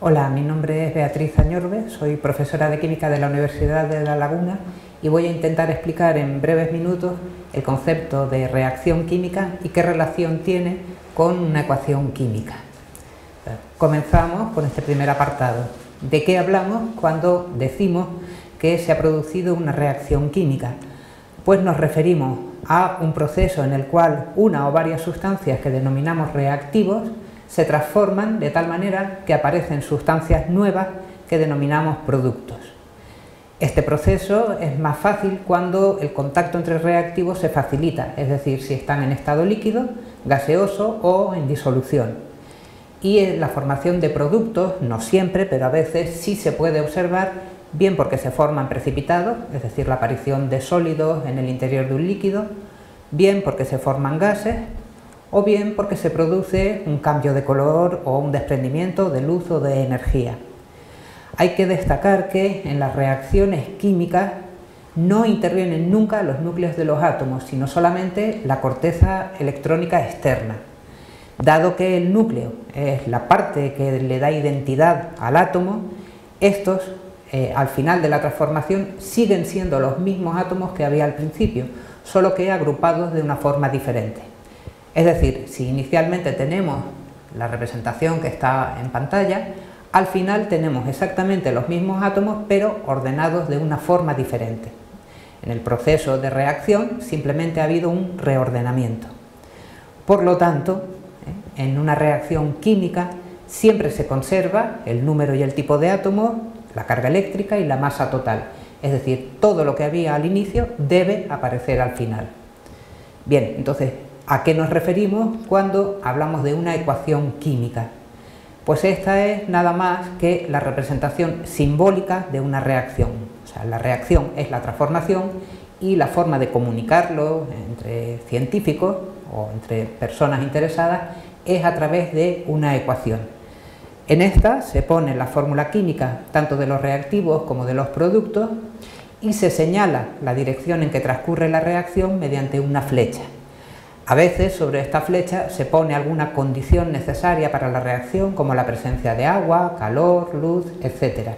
Hola, mi nombre es Beatriz Añorbe, soy profesora de Química de la Universidad de La Laguna y voy a intentar explicar en breves minutos el concepto de reacción química y qué relación tiene con una ecuación química. Comenzamos con este primer apartado. ¿De qué hablamos cuando decimos que se ha producido una reacción química? Pues nos referimos a un proceso en el cual una o varias sustancias que denominamos reactivos se transforman de tal manera que aparecen sustancias nuevas que denominamos productos. Este proceso es más fácil cuando el contacto entre reactivos se facilita, es decir, si están en estado líquido, gaseoso o en disolución. Y en la formación de productos, no siempre, pero a veces sí se puede observar, bien porque se forman precipitados, es decir, la aparición de sólidos en el interior de un líquido, bien porque se forman gases, o bien porque se produce un cambio de color o un desprendimiento de luz o de energía. Hay que destacar que en las reacciones químicas no intervienen nunca los núcleos de los átomos, sino solamente la corteza electrónica externa. Dado que el núcleo es la parte que le da identidad al átomo, estos al final de la transformación siguen siendo los mismos átomos que había al principio, solo que agrupados de una forma diferente. Es decir, si inicialmente tenemos la representación que está en pantalla, al final tenemos exactamente los mismos átomos, pero ordenados de una forma diferente. En el proceso de reacción simplemente ha habido un reordenamiento. Por lo tanto, en una reacción química siempre se conserva el número y el tipo de átomos, la carga eléctrica y la masa total. Es decir, todo lo que había al inicio debe aparecer al final. Bien, entonces, ¿a qué nos referimos cuando hablamos de una ecuación química? Pues esta es nada más que la representación simbólica de una reacción. O sea, la reacción es la transformación y la forma de comunicarlo entre científicos o entre personas interesadas es a través de una ecuación. En esta se pone la fórmula química tanto de los reactivos como de los productos y se señala la dirección en que transcurre la reacción mediante una flecha. A veces sobre esta flecha se pone alguna condición necesaria para la reacción, como la presencia de agua, calor, luz, etc.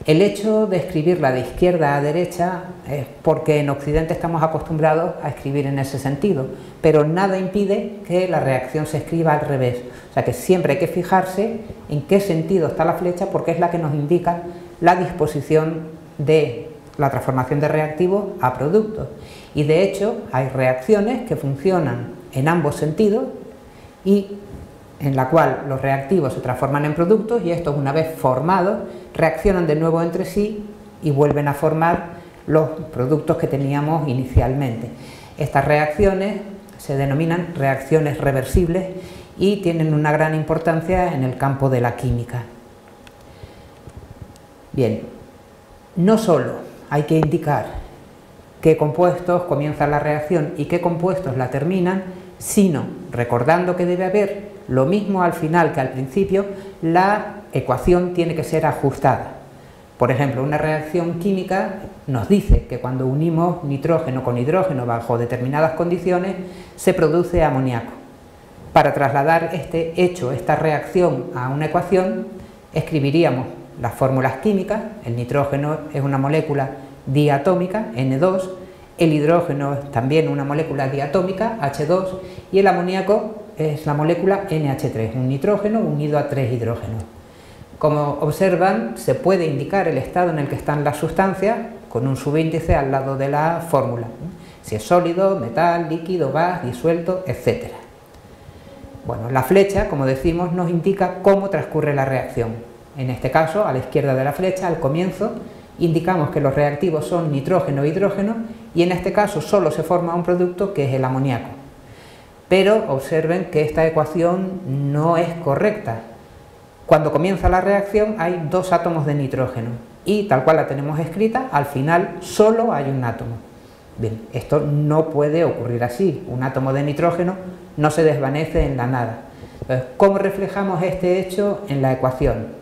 El hecho de escribirla de izquierda a derecha es porque en Occidente estamos acostumbrados a escribir en ese sentido, pero nada impide que la reacción se escriba al revés. O sea que siempre hay que fijarse en qué sentido está la flecha porque es la que nos indica la disposición de la transformación de reactivos a productos. Y de hecho hay reacciones que funcionan en ambos sentidos y en la cual los reactivos se transforman en productos y estos, una vez formados, reaccionan de nuevo entre sí y vuelven a formar los productos que teníamos inicialmente. Estas reacciones se denominan reacciones reversibles y tienen una gran importancia en el campo de la química. Bien, no solo hay que indicar qué compuestos comienzan la reacción y qué compuestos la terminan, sino, recordando que debe haber lo mismo al final que al principio, la ecuación tiene que ser ajustada. Por ejemplo, una reacción química nos dice que cuando unimos nitrógeno con hidrógeno bajo determinadas condiciones, se produce amoníaco. Para trasladar este hecho, esta reacción a una ecuación, escribiríamos las fórmulas químicas. El nitrógeno es una molécula diatómica, N2, el hidrógeno es también una molécula diatómica, H2, y el amoníaco es la molécula NH3, un nitrógeno unido a 3 hidrógenos. Como observan, se puede indicar el estado en el que están las sustancias con un subíndice al lado de la fórmula, si es sólido, metal, líquido, gas, disuelto, etc. Bueno, la flecha, como decimos, nos indica cómo transcurre la reacción. En este caso, a la izquierda de la flecha, al comienzo, indicamos que los reactivos son nitrógeno e hidrógeno y en este caso solo se forma un producto que es el amoníaco. Pero observen que esta ecuación no es correcta. Cuando comienza la reacción hay 2 átomos de nitrógeno y tal cual la tenemos escrita, al final solo hay un átomo. Bien, esto no puede ocurrir así. Un átomo de nitrógeno no se desvanece en la nada. Entonces, ¿cómo reflejamos este hecho en la ecuación?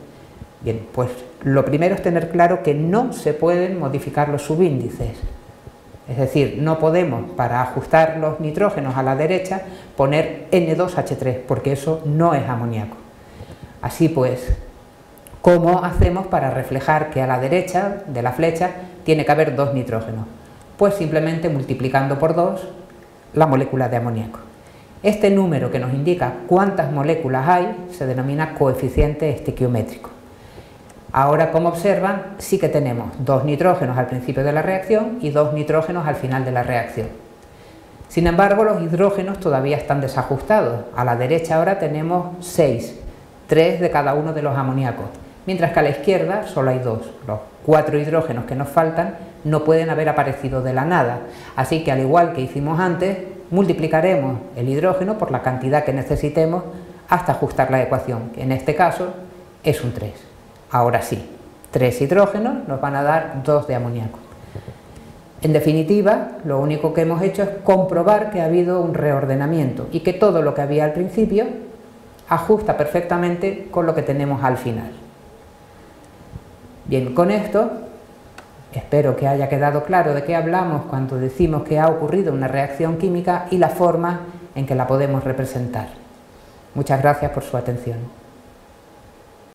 Bien, pues lo primero es tener claro que no se pueden modificar los subíndices. Es decir, no podemos, para ajustar los nitrógenos a la derecha, poner N2H3, porque eso no es amoníaco. Así pues, ¿Cómo hacemos para reflejar que a la derecha de la flecha tiene que haber 2 nitrógenos? Pues simplemente multiplicando por 2 la molécula de amoníaco. Este número que nos indica cuántas moléculas hay se denomina coeficiente estequiométrico. Ahora, como observan, sí que tenemos 2 nitrógenos al principio de la reacción y 2 nitrógenos al final de la reacción. Sin embargo, los hidrógenos todavía están desajustados. A la derecha ahora tenemos 6, 3 de cada uno de los amoníacos, mientras que a la izquierda solo hay 2. Los 4 hidrógenos que nos faltan no pueden haber aparecido de la nada, así que al igual que hicimos antes, multiplicaremos el hidrógeno por la cantidad que necesitemos hasta ajustar la ecuación, que en este caso es un 3. Ahora sí, 3 hidrógenos nos van a dar 2 de amoníaco. En definitiva, lo único que hemos hecho es comprobar que ha habido un reordenamiento y que todo lo que había al principio ajusta perfectamente con lo que tenemos al final. Bien, con esto espero que haya quedado claro de qué hablamos cuando decimos que ha ocurrido una reacción química y la forma en que la podemos representar. Muchas gracias por su atención.